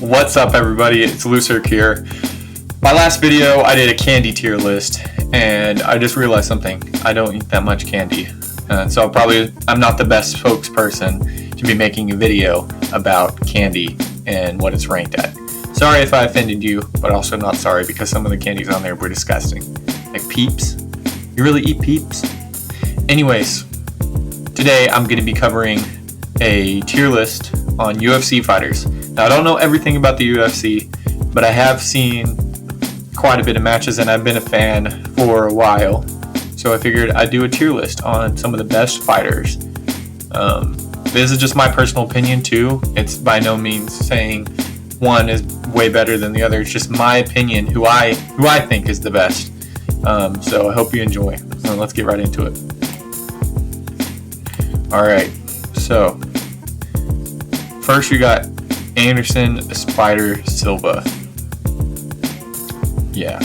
What's up, everybody? It's Lucerk here. My last video, I did a candy tier list, and I just realized something. I don't eat that much candy, so I'm not the best spokesperson to be making a video about candy and what it's ranked at. Sorry if I offended you, but also not sorry because some of the candies on there were disgusting. Like Peeps. You really eat Peeps? Anyways, today I'm going to be covering a tier list on UFC fighters. Now, I don't know everything about the UFC, but I have seen quite a bit of matches and I've been a fan for a while. So I figured I'd do a tier list on some of the best fighters. This is just my personal opinion too. It's by no means saying one is way better than the other. It's just my opinion, who I think is the best. So I hope you enjoy. Let's get right into it. Alright, so first we got Anderson Spider Silva. Yeah.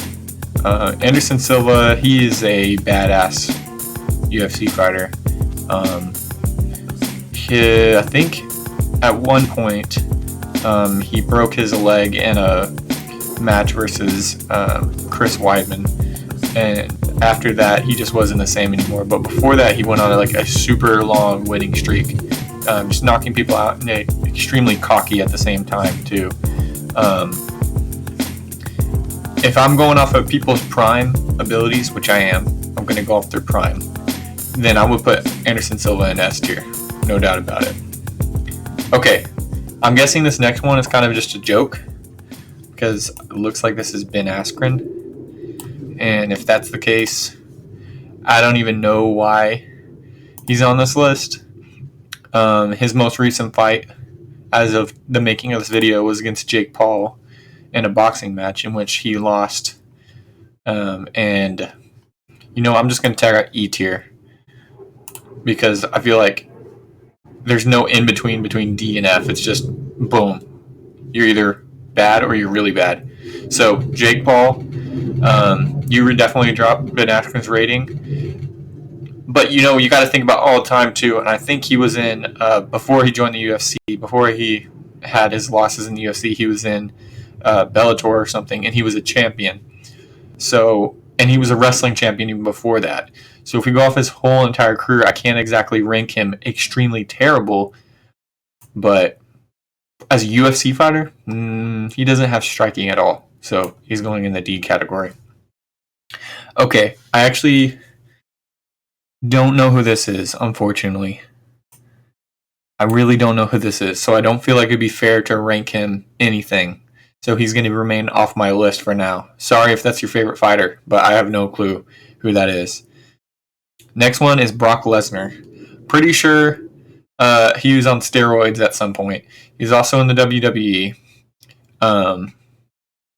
Anderson Silva, he is a badass UFC fighter. I think at one point he broke his leg in a match versus Chris Weidman, and after that he just wasn't the same anymore. But before that he went on like a super long winning streak, just knocking people out, and extremely cocky at the same time too. If I'm going off of people's prime abilities, which I am, I'm going to go off their prime, then I would put Anderson Silva in S tier, no doubt about it. Okay, I'm guessing this next one is kind of just a joke, because it looks like this is Ben Askren, and if that's the case, I don't even know why he's on this list. His most recent fight, as of the making of this video, was against Jake Paul in a boxing match in which he lost. And, I'm just going to tag out E tier because I feel like there's no in-between between D and F. It's just, boom. You're either bad or you're really bad. So, Jake Paul, you would definitely drop Ben Askren's rating. But, you got to think about all the time, too. And I think he was in, before he joined the UFC, before he had his losses in the UFC, he was in Bellator or something, and he was a champion. So, and he was a wrestling champion even before that. So if we go off his whole entire career, I can't exactly rank him extremely terrible. But as a UFC fighter, he doesn't have striking at all. So he's going in the D category. Okay, I actually don't know who this is, unfortunately. I really don't know who this is, so I don't feel like it'd be fair to rank him anything. So he's going to remain off my list for now. Sorry if that's your favorite fighter, but I have no clue who that is. Next one is Brock Lesnar. Pretty sure he was on steroids at some point. He's also in the WWE.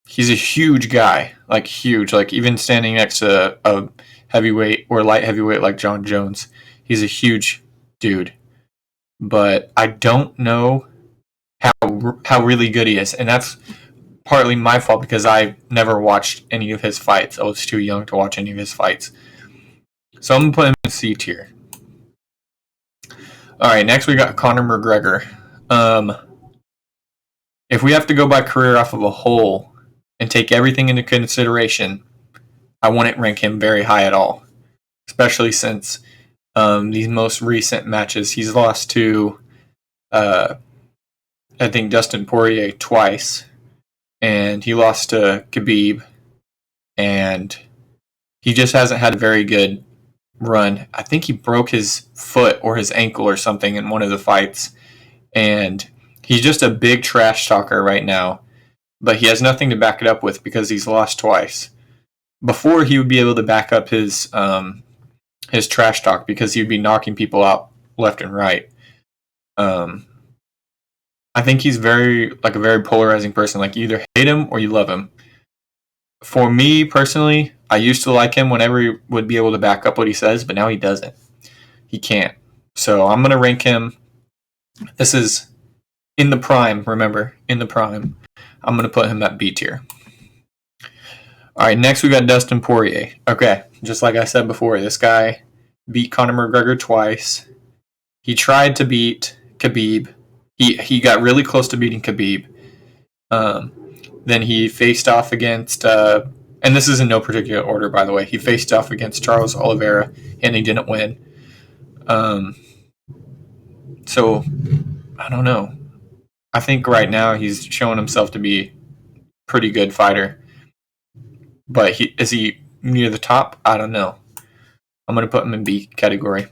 He's a huge guy, like huge, like even standing next to a heavyweight or light heavyweight like John Jones. He's a huge dude. But I don't know how really good he is. And that's partly my fault because I never watched any of his fights. I was too young to watch any of his fights. So I'm going to put him in C tier. Alright, next we got Conor McGregor. If we have to go by career off of a whole and take everything into consideration, I wouldn't rank him very high at all. Especially since these most recent matches, he's lost to, I think, Dustin Poirier twice. And he lost to Khabib. And he just hasn't had a very good run. I think he broke his foot or his ankle or something in one of the fights. And he's just a big trash talker right now. But he has nothing to back it up with because he's lost twice. Before, he would be able to back up his trash talk because he would be knocking people out left and right. I think he's a very polarizing person. Like, you either hate him or you love him. For me personally, I used to like him whenever he would be able to back up what he says, but now he doesn't. He can't. So I'm going to rank him. This is in the prime, remember, in the prime. I'm going to put him at B tier. All right, next we got Dustin Poirier. Okay, just like I said before, this guy beat Conor McGregor twice. He tried to beat Khabib. He got really close to beating Khabib. Um, then he faced off against, and this is in no particular order, by the way. He faced off against Charles Oliveira, and he didn't win. Um, so I don't know. I think right now he's showing himself to be a pretty good fighter, but is he near the top? I don't know. I'm gonna put him in B category.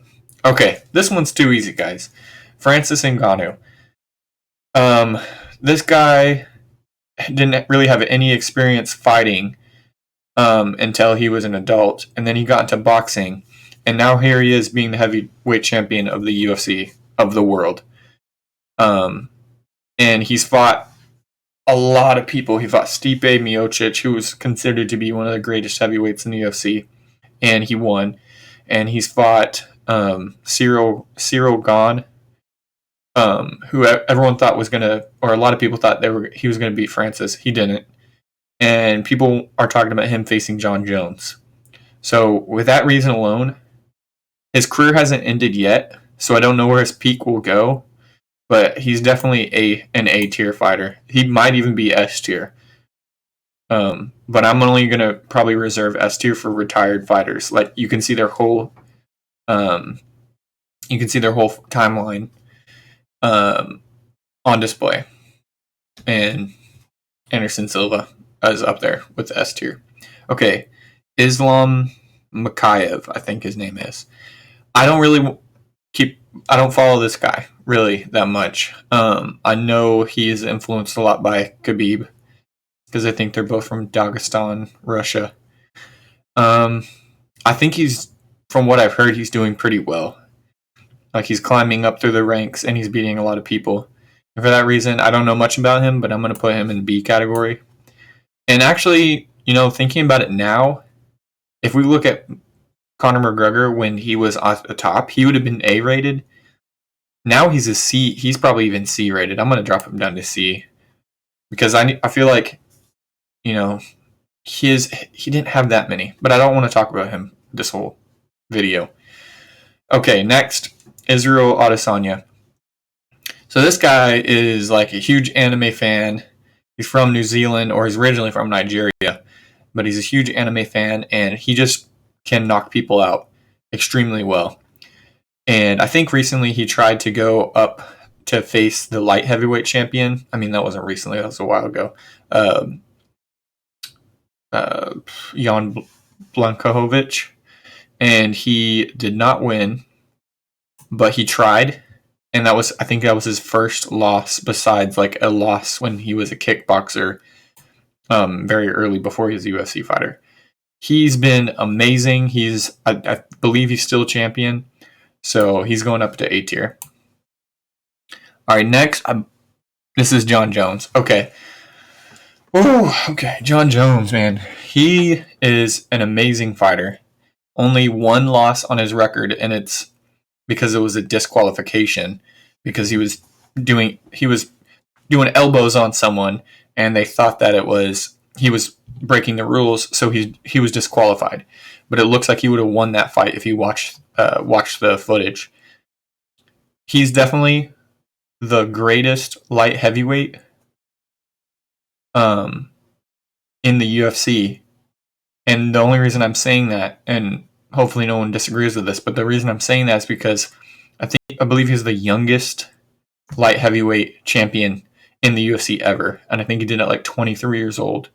Okay, this one's too easy, guys. Francis Ngannou. Um, this guy didn't really have any experience fighting until he was an adult, and then he got into boxing, and now here he is being the heavyweight champion of the UFC of the world. And he's fought a lot of people. He fought Stipe Miocic, who was considered to be one of the greatest heavyweights in the UFC, and he won. And he's fought Cyril Gane, who everyone thought was gonna, or a lot of people thought he was gonna beat Francis. He didn't, and people are talking about him facing John Jones. So with that reason alone, his career hasn't ended yet. So I don't know where his peak will go, but he's definitely an A tier fighter. He might even be S tier. But I'm only gonna probably reserve S tier for retired fighters. Like you can see their whole timeline on display, and Anderson Silva is up there with the S tier. Okay, Islam Makayev, I think his name is. I don't follow this guy really that much. I know he's influenced a lot by Khabib because I think they're both from Dagestan, Russia. I think from what I've heard, he's doing pretty well. Like he's climbing up through the ranks and he's beating a lot of people. And for that reason, I don't know much about him, but I'm going to put him in B category. And actually, thinking about it now, if we look at Conor McGregor when he was at the top, he would have been A rated. Now he's a C. He's probably even C rated. I'm going to drop him down to C because I feel like, he didn't have that many, but I don't want to talk about him this whole video. Okay, next, Israel Adesanya. So this guy is like a huge anime fan. He's from New Zealand, or he's originally from Nigeria, but he's a huge anime fan, and he just can knock people out extremely well. And I think recently he tried to go up to face the light heavyweight champion. I mean, that wasn't recently, that was a while ago. Jan Blachowicz, and he did not win, but he tried. And I think that was his first loss besides like a loss when he was a kickboxer very early before he was a UFC fighter. He's been amazing. I believe he's still champion. So he's going up to A tier. All right, next, this is John Jones. Okay. Oh, okay. John Jones, man. He is an amazing fighter. Only one loss on his record, and it's because it was a disqualification because he was doing elbows on someone, and they thought that he was breaking the rules, so he was disqualified. But it looks like he would have won that fight if you watched the footage. He's definitely the greatest light heavyweight in the UFC. And the only reason I'm saying that, and hopefully no one disagrees with this, but the reason I'm saying that is because I believe he's the youngest light heavyweight champion in the UFC ever. And I think he did it at like 23 years old.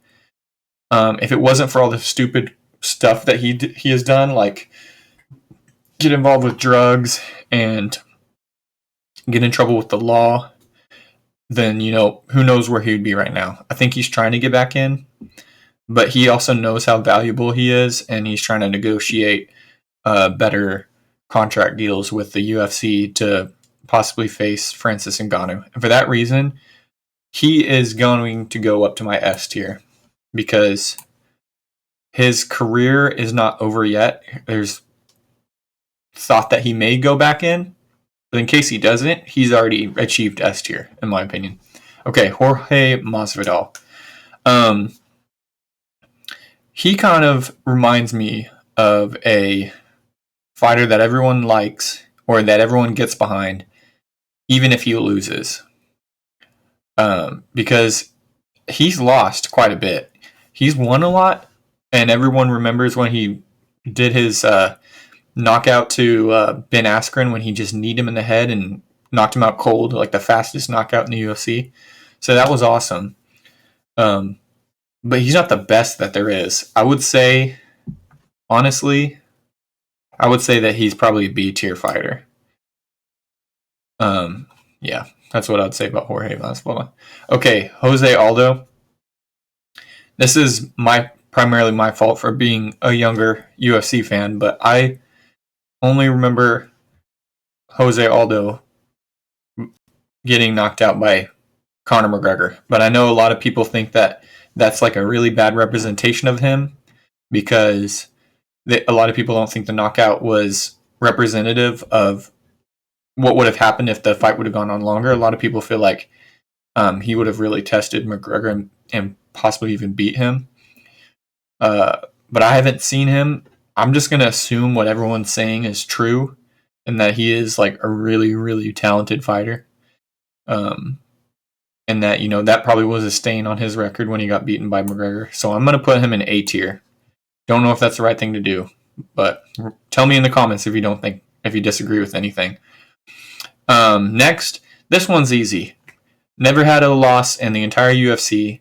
If it wasn't for all the stupid stuff that he has done, like get involved with drugs and get in trouble with the law, then, who knows where he would be right now. I think he's trying to get back in, but he also knows how valuable he is, and he's trying to negotiate better contract deals with the UFC to possibly face Francis Ngannou. And for that reason, he is going to go up to my S tier because his career is not over yet. There's thought that he may go back in, but in case he doesn't, he's already achieved S tier, in my opinion. Okay, Jorge Masvidal. He kind of reminds me of a fighter that everyone likes or that everyone gets behind, even if he loses. Because he's lost quite a bit. He's won a lot, and everyone remembers when he did his knockout to Ben Askren when he just kneed him in the head and knocked him out cold, like the fastest knockout in the UFC. So that was awesome. Um, but he's not the best that there is. I would say, honestly, I would say that he's probably a B tier fighter. Yeah, that's what I'd say about Jorge Masvidal. Okay, Jose Aldo. This is primarily my fault for being a younger UFC fan, but I only remember Jose Aldo getting knocked out by Conor McGregor. But I know a lot of people think that that's like a really bad representation of him because a lot of people don't think the knockout was representative of what would have happened if the fight would have gone on longer. A lot of people feel like he would have really tested McGregor and possibly even beat him. But I haven't seen him. I'm just going to assume what everyone's saying is true and that he is like a really, really talented fighter. And that, that probably was a stain on his record when he got beaten by McGregor. So I'm going to put him in A tier. Don't know if that's the right thing to do, but tell me in the comments if you disagree with anything. Next, this one's easy. Never had a loss in the entire UFC.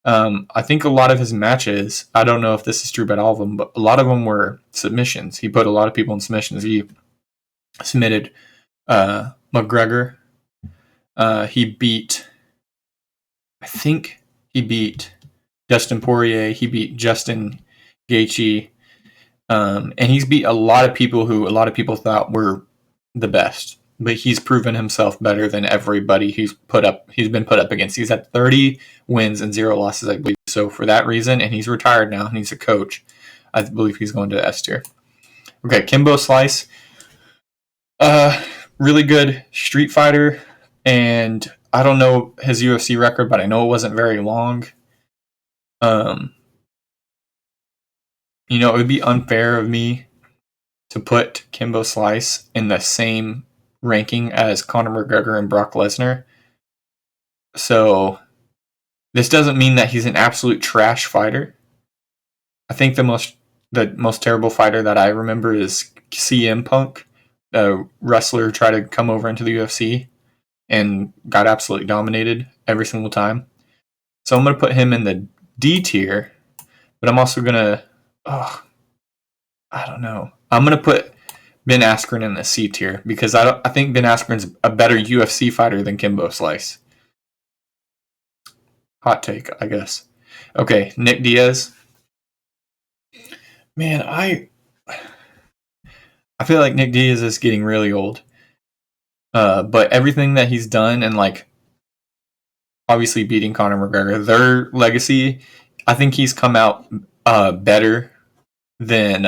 I think a lot of his matches, I don't know if this is true about all of them, but a lot of them were submissions. He put a lot of people in submissions. He submitted McGregor. He beat Dustin Poirier. He beat Justin Gaethje. And he's beat a lot of people who a lot of people thought were the best. But he's proven himself better than everybody he's been put up against. He's had 30 wins and 0 losses, I believe. So for that reason, and he's retired now, and he's a coach, I believe he's going to S tier. Okay, Kimbo Slice. Really good street fighter, and I don't know his UFC record, but I know it wasn't very long. It would be unfair of me to put Kimbo Slice in the same ranking as Conor McGregor and Brock Lesnar. So this doesn't mean that he's an absolute trash fighter. I think the most terrible fighter that I remember is CM Punk, the wrestler who tried to come over into the UFC and got absolutely dominated every single time. So I'm going to put him in the D tier, but I'm also going to, I don't know. I'm going to put Ben Askren in the C tier because I think Ben Askren's a better UFC fighter than Kimbo Slice. Hot take, I guess. Okay, Nick Diaz. Man, I feel like Nick Diaz is getting really old. But everything that he's done and like obviously beating Conor McGregor, their legacy, I think he's come out better than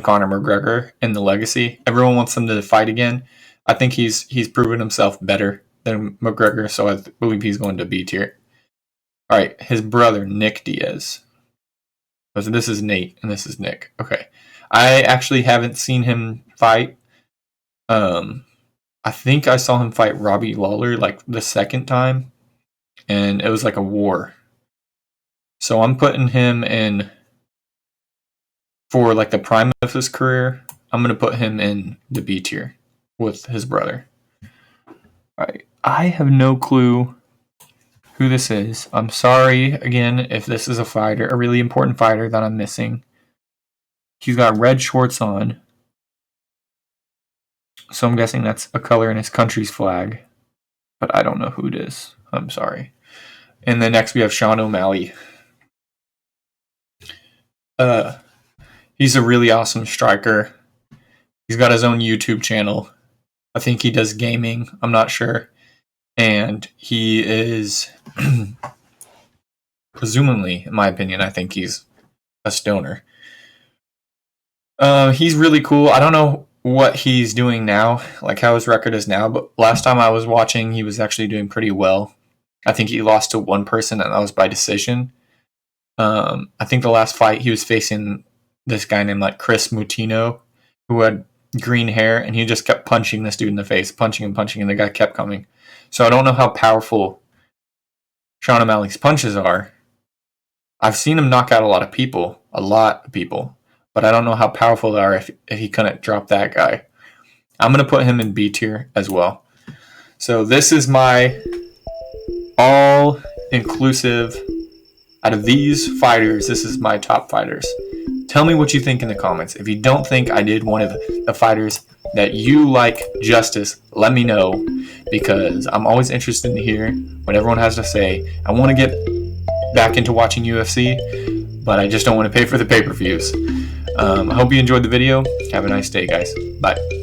Conor McGregor in the legacy. Everyone wants him to fight again. I think he's proven himself better than McGregor, so I believe he's going to B tier. All right, his brother, Nick Diaz. So this is Nate, and this is Nick. Okay. I actually haven't seen him fight. I think I saw him fight Robbie Lawler like the second time, and it was like a war. So I'm putting him in for like the prime of his career. I'm going to put him in the B tier with his brother. All right. I have no clue who this is. I'm sorry again if this is a really important fighter that I'm missing. He's got red shorts on. So I'm guessing that's a color in his country's flag. But I don't know who it is. I'm sorry. And then next we have Sean O'Malley. He's a really awesome striker. He's got his own YouTube channel. I think he does gaming. I'm not sure. And he is, presumably, in my opinion, I think he's a stoner. He's really cool. I don't know what he's doing now, like how his record is now, but last time I was watching, he was actually doing pretty well. I think he lost to one person, and that was by decision. I think the last fight he was facing this guy named like Chris Mutino, who had green hair, and he just kept punching this dude in the face, punching, and the guy kept coming. So I don't know how powerful Sean O'Malley's punches are. I've seen him knock out a lot of people, but I don't know how powerful they are if he couldn't drop that guy. I'm going to put him in B tier as well. So this is my all-inclusive, out of these fighters, this is my top fighters. Tell me what you think in the comments. If you don't think I did one of the fighters that you like justice, let me know, because I'm always interested to hear what everyone has to say. I want to get back into watching UFC, but I just don't want to pay for the pay-per-views. I hope you enjoyed the video. Have a nice day, guys. Bye.